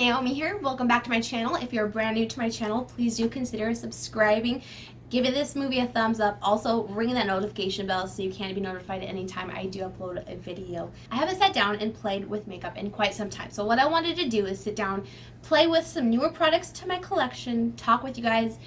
Naomi here. Welcome back to my channel. If you're brand new to my channel, please do consider subscribing, giving this movie a thumbs up, also ringing that notification bell so you can be notified at any time I do upload a video. I haven't sat down and played with makeup in quite some time, so what I wanted to do is sit down, play with some newer products to my collection, talk with you guys,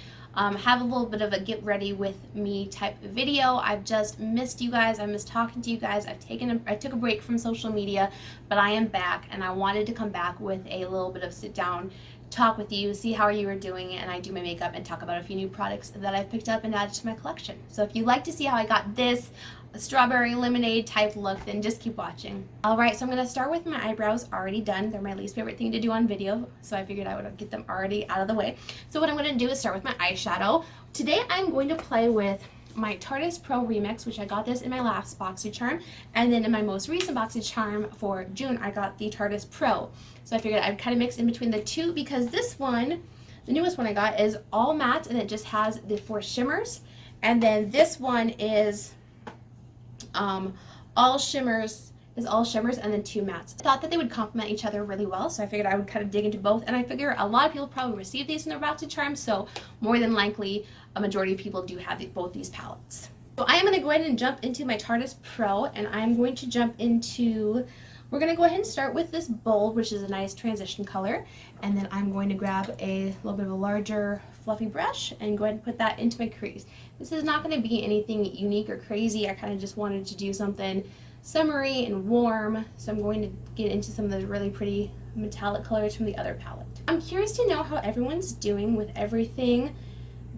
have a little bit of a get ready with me type video. I've just missed you guys. I missed talking to you guys. I took a break from social media, but I am back, and I wanted to come back with a little bit of sit down talk with you, see how you are doing, and I do my makeup and talk about a few new products that I've picked up and added to my collection. So if you'd like to see how I got this strawberry lemonade type look, then just keep watching. Alright, so I'm going to start with my eyebrows already done. They're my least favorite thing to do on video, so I figured I would get them already out of the way. So what I'm going to do is start with my eyeshadow. Today I'm going to play with my Tartiest Pro Remix, which I got this in my last BoxyCharm, and then in my most recent BoxyCharm for June I got the Tartiest Pro. So I figured I'd kind of mix in between the two, because this one, the newest one I got, is all matte and it just has the 4 shimmers, and then this one is all shimmers and then 2 mattes. I thought that they would complement each other really well, so I figured I would kind of dig into both, and I figure a lot of people probably receive these in their BoxyCharm, so more than likely a majority of people do have both these palettes. So I am going to go ahead and jump into my Tartiest Pro, and I'm going to jump into, we're going to go ahead and start with this Bold, which is a nice transition color, and then I'm going to grab a little bit of a larger fluffy brush and go ahead and put that into my crease. This is not going to be anything unique or crazy. I kind of just wanted to do something summery and warm, so I'm going to get into some of the really pretty metallic colors from the other palette. I'm curious to know how everyone's doing with everything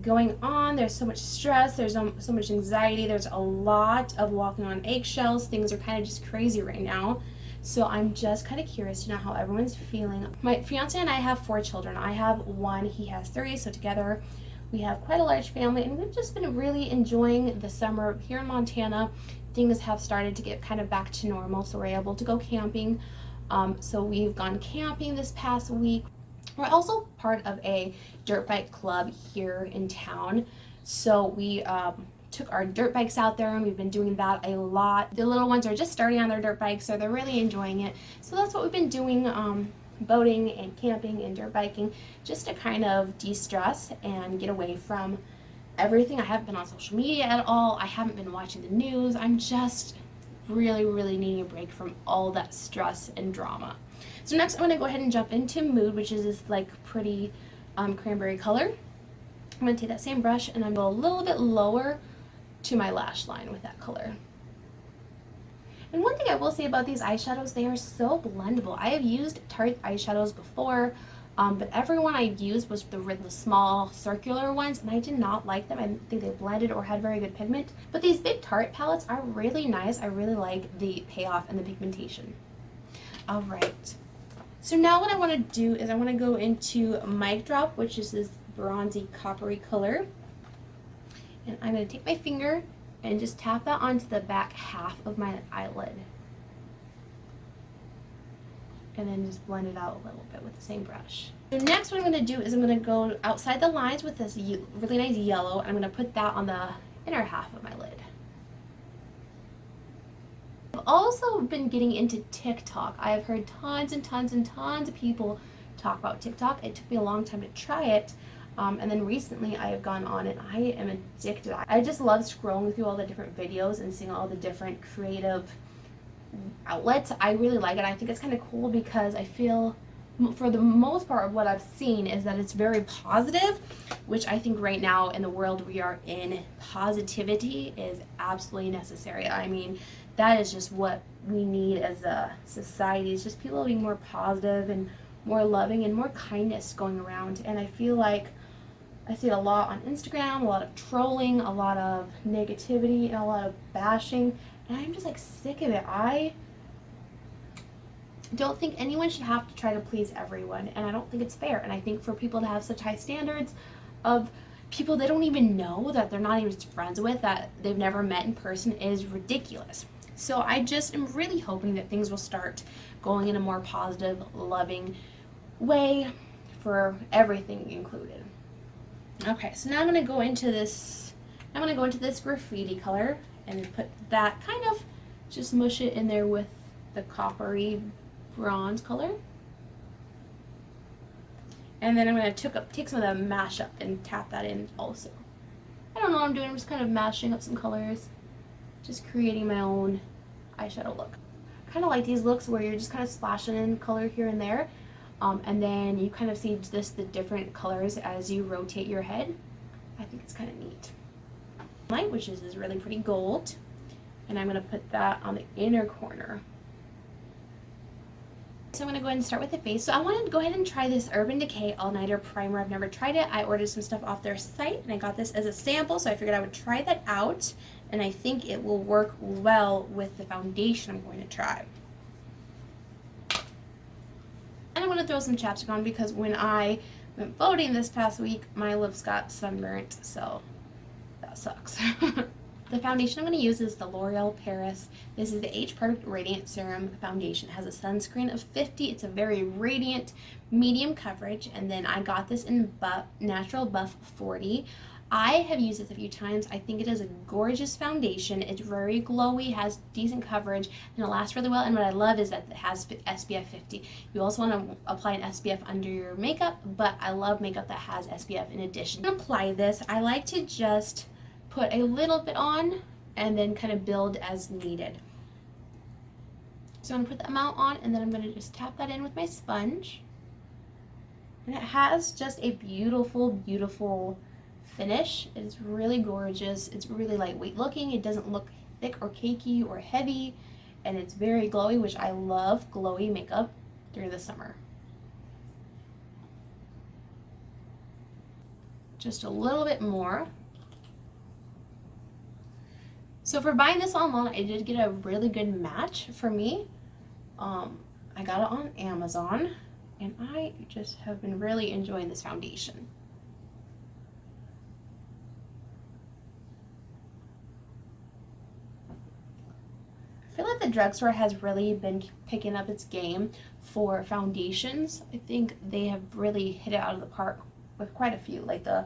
going on. There's so much stress, there's so much anxiety, there's a lot of walking on eggshells. Things are kind of just crazy right now. So I'm just kind of curious to know how everyone's feeling. My fiance and I have 4 children. I have 1, he has 3, so together we have quite a large family, and we've just been really enjoying the summer here in Montana. Things have started to get kind of back to normal, so we're able to go camping. So we've gone camping this past week. We're also part of a dirt bike club here in town, so we took our dirt bikes out there, and we've been doing that a lot. The little ones are just starting on their dirt bikes, so they're really enjoying it. So that's what we've been doing, boating and camping and dirt biking, just to kind of de-stress and get away from everything. I haven't been on social media at all. I haven't been watching the news. I'm just really needing a break from all that stress and drama. So next I'm going to go ahead and jump into Mood, which is this like pretty cranberry color. I'm going to take that same brush and I'm going to go a little bit lower to my lash line with that color. And one thing I will say about these eyeshadows, they are so blendable. I have used Tarte eyeshadows before, but every one I used was the small circular ones, and I did not like them. I didn't think they blended or had very good pigment. But these big Tarte palettes are really nice. I really like the payoff and the pigmentation. Alright, so now what I want to do is I want to go into Mic Drop, which is this bronzy coppery color. And I'm going to take my finger and just tap that onto the back half of my eyelid. And then just blend it out a little bit with the same brush. So next what I'm going to do is I'm going to go outside the lines with this really nice yellow, and I'm going to put that on the inner half of my lid. I've also been getting into TikTok. I have heard tons of people talk about TikTok. It took me a long time to try it. And then recently I have gone on it. I am addicted. I just love scrolling through all the different videos and seeing all the different creative outlets. I really like it. I think it's kind of cool because I feel, for the most part of what I've seen, is that it's very positive, which I think right now in the world we are in, positivity is absolutely necessary. I mean, that is just what we need as a society, is just people being more positive and more loving and more kindness going around. And I feel like I see it a lot on Instagram, a lot of trolling, a lot of negativity, and a lot of bashing, and I'm just like sick of it. I don't think anyone should have to try to please everyone, and I don't think it's fair. And I think for people to have such high standards of people they don't even know, that they're not even friends with, that they've never met in person, is ridiculous. So I just am really hoping that things will start going in a more positive, loving way for everything included. Okay, so now I'm going to go into this graffiti color and put that, kind of just mush it in there with the coppery bronze color. And then I'm going to take some of the mash up and tap that in also. I don't know what I'm doing. I'm just kind of mashing up some colors. Just creating my own eyeshadow look. I kind of like these looks where you're just kind of splashing in color here and there. And then you kind of see just the different colors as you rotate your head. I think it's kind of neat. Light, which is this really pretty gold. And I'm going to put that on the inner corner. So I'm going to go ahead and start with the face. So I wanted to go ahead and try this Urban Decay All Nighter Primer. I've never tried it. I ordered some stuff off their site and I got this as a sample, so I figured I would try that out. And I think it will work well with the foundation I'm going to try. And I'm going to throw some chapstick on because when I went boating this past week, my lips got sunburnt, so that sucks. The foundation I'm going to use is the L'Oreal Paris. This is the Age Perfect Radiant Serum Foundation. It has a sunscreen of 50. It's a very radiant, medium coverage. And then I got this in Natural Buff 40. I have used this a few times. I think it is a gorgeous foundation. It's very glowy, has decent coverage, and it lasts really well. And what I love is that it has SPF 50. You also want to apply an SPF under your makeup, but I love makeup that has SPF in addition. To apply this, I like to just put a little bit on and then kind of build as needed. So I'm going to put the amount on and then I'm going to just tap that in with my sponge. And it has just a beautiful, beautiful finish. It's really gorgeous. It's really lightweight looking. It doesn't look thick or cakey or heavy, and it's very glowy, which I love glowy makeup during the summer. Just a little bit more. So for buying this online, I did get a really good match for me. I got it on Amazon, and I just have been really enjoying this foundation. I feel like the drugstore has really been picking up its game for foundations. I think they have really hit it out of the park with quite a few, like the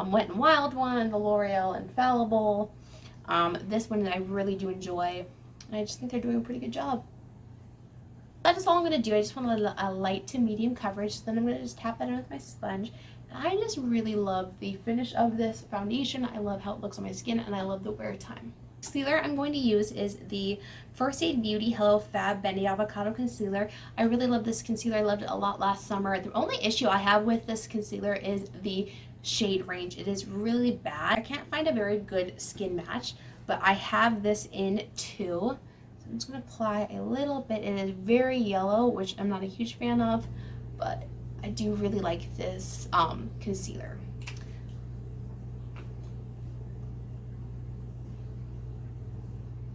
Wet n Wild one, the L'Oreal Infallible. This one I really do enjoy, and I just think they're doing a pretty good job. That is all I'm going to do. I just want a light to medium coverage, so then I'm going to just tap that in with my sponge. And I just really love the finish of this foundation. I love how it looks on my skin, and I love the wear time. Concealer I'm going to use is the First Aid Beauty Hello Fab Bendy Avocado Concealer. I really love this concealer. I loved it a lot last summer. The only issue I have with this concealer is the shade range. It is really bad. I can't find a very good skin match, but I have this in 2. So I'm just going to apply a little bit. It is very yellow, which I'm not a huge fan of, but I do really like this concealer.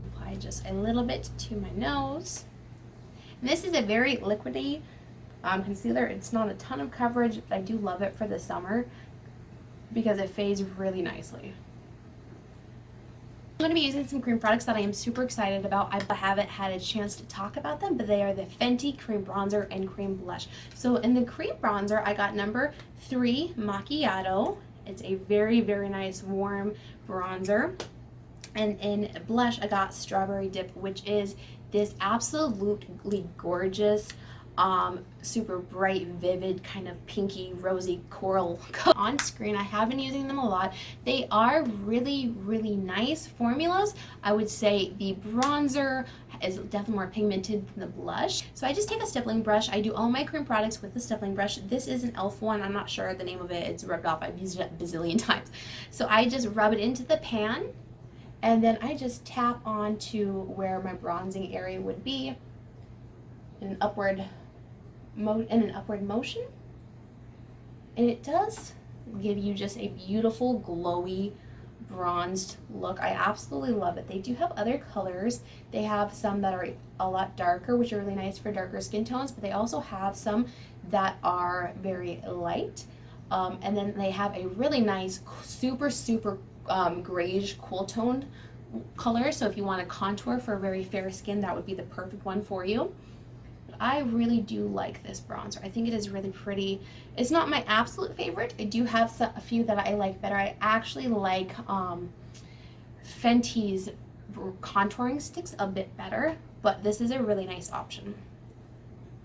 Apply just a little bit to my nose. And this is a very liquidy concealer. It's not a ton of coverage, but I do love it for the summer because it fades really nicely. I'm going to be using some cream products that I am super excited about. I haven't had a chance to talk about them, but they are the FENTY Cream Bronzer and Cream Blush. So in the Cream Bronzer, I got number 3 Macchiato. It's a very, very nice warm bronzer. And in blush, I got Strawberry Dip, which is this absolutely gorgeous, super bright, vivid, kind of pinky, rosy coral color. On screen, I have been using them a lot. They are really, really nice formulas. I would say the bronzer is definitely more pigmented than the blush. So I just take a stippling brush. I do all my cream products with the stippling brush. This is an e.l.f. one. I'm not sure the name of it. It's rubbed off. I've used it a bazillion times. So I just rub it into the pan, and then I just tap onto where my bronzing area would be in an upward motion, and it does give you just a beautiful glowy bronzed look. I absolutely love it. They do have other colors. They have some that are a lot darker, which are really nice for darker skin tones, but they also have some that are very light, and then they have a really nice super grayish cool toned color. So if you want to contour for very fair skin, that would be the perfect one for you. I really do like this bronzer. I think it is really pretty. It's not my absolute favorite. I do have a few that I like better. I actually like Fenty's contouring sticks a bit better, but this is a really nice option.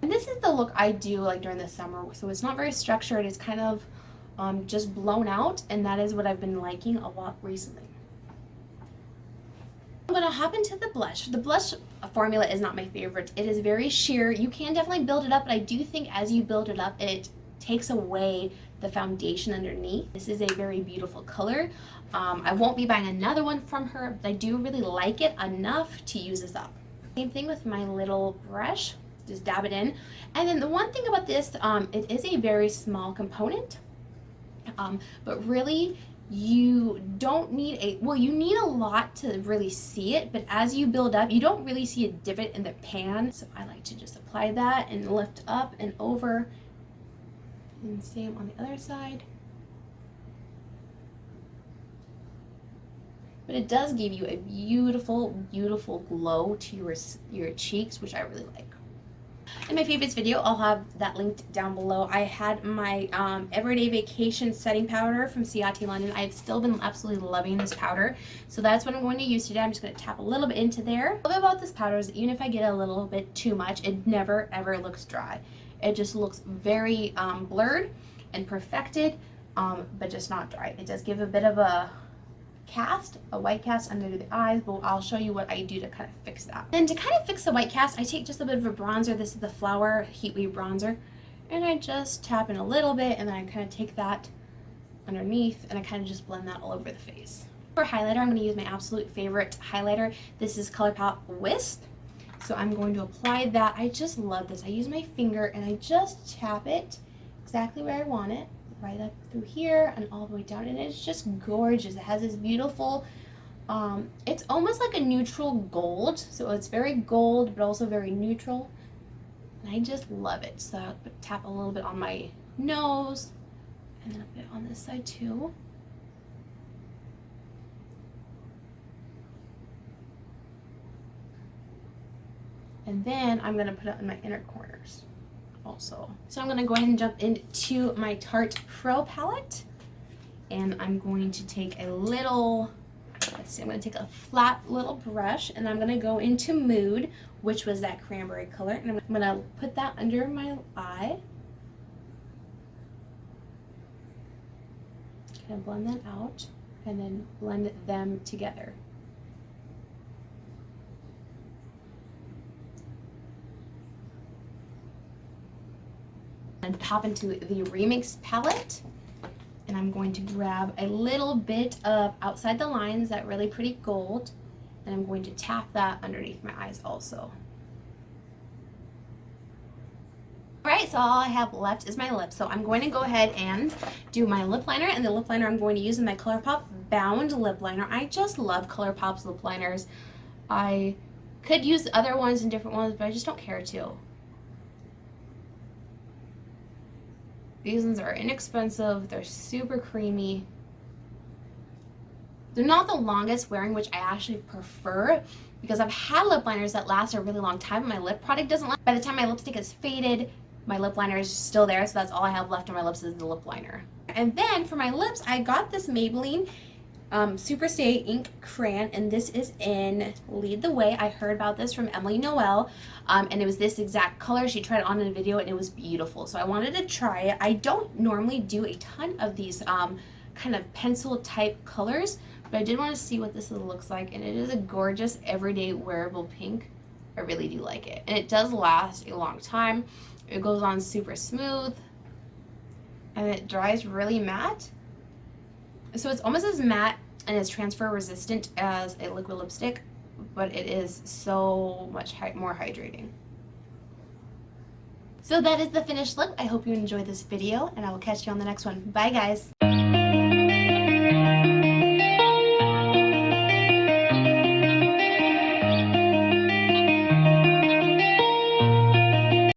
And this is the look I do like during the summer, so it's not very structured. It's kind of just blown out, and that is what I've been liking a lot recently. I'm going to hop into the blush. The blush formula is not my favorite. It is very sheer. You can definitely build it up, but I do think as you build it up, it takes away the foundation underneath. This is a very beautiful color. I won't be buying another one from her, but I do really like it enough to use this up. Same thing with my little brush. Just dab it in. And then the one thing about this, it is a very small component, but really you don't need you need a lot to really see it, but as you build up, you don't really see a divot in the pan. So I like to just apply that and lift up and over, and same on the other side. But it does give you a beautiful, beautiful glow to your cheeks, which I really like. In my favorites video, I'll have that linked down below. I had my Everyday Vacation Setting Powder from Ciate London. I've still been absolutely loving this powder. So that's what I'm going to use today. I'm just going to tap a little bit into there. What I love about this powder is that even if I get a little bit too much, it never ever looks dry. It just looks very blurred and perfected, but just not dry. It does give a bit of a white cast under the eyes, but I'll show you what I do to kind of fix that. Then to kind of fix the white cast, I take just a bit of a bronzer. This is the Flower Heat Wave bronzer, and I just tap in a little bit, and then I kind of take that underneath, and I kind of just blend that all over the face. For highlighter, I'm going to use my absolute favorite highlighter. This is Colourpop Wisp. So I'm going to apply that. I just love this. I use my finger, and I just tap it exactly where I want it. Right up through here and all the way down, and it's just gorgeous. It has this beautiful it's almost like a neutral gold, so it's very gold but also very neutral, and I just love it. So I'll tap a little bit on my nose and then a bit on this side too. And then I'm going to put it in my inner corners also. So I'm going to go ahead and jump into my Tarte Pro palette, and I'm going to take a little, let's see, I'm going to take a flat little brush, and I'm going to go into Mood, which was that cranberry color, and I'm going to put that under my eye. Kind of blend that out and then blend them together. And pop into the Remix palette, and I'm going to grab a little bit of Outside the Lines, that really pretty gold, and I'm going to tap that underneath my eyes also. Alright, so all I have left is my lips, so I'm going to go ahead and do my lip liner, and the lip liner I'm going to use is my Colourpop Bound Lip Liner. I just love Colourpop's lip liners. I could use other ones and different ones, but I just don't care to. These ones are inexpensive, they're super creamy. They're not the longest wearing, which I actually prefer, because I've had lip liners that last a really long time, and my lip product doesn't last. By the time my lipstick is faded, my lip liner is still there, so that's all I have left on my lips is the lip liner. And then for my lips, I got this Maybelline Super Stay Ink Crayon, and this is in Lead the Way. I heard about this from Emily Noel, and it was this exact color. She tried it on in a video, and it was beautiful, so I wanted to try it. I don't normally do a ton of these kind of pencil type colors, but I did want to see what this looks like, and it is a gorgeous everyday wearable pink. I really do like it, and it does last a long time. It goes on super smooth, and it dries really matte. So it's almost as matte and as transfer resistant as a liquid lipstick, but it is so much more hydrating. So that is the finished look. I hope you enjoyed this video, and I will catch you on the next one. Bye guys!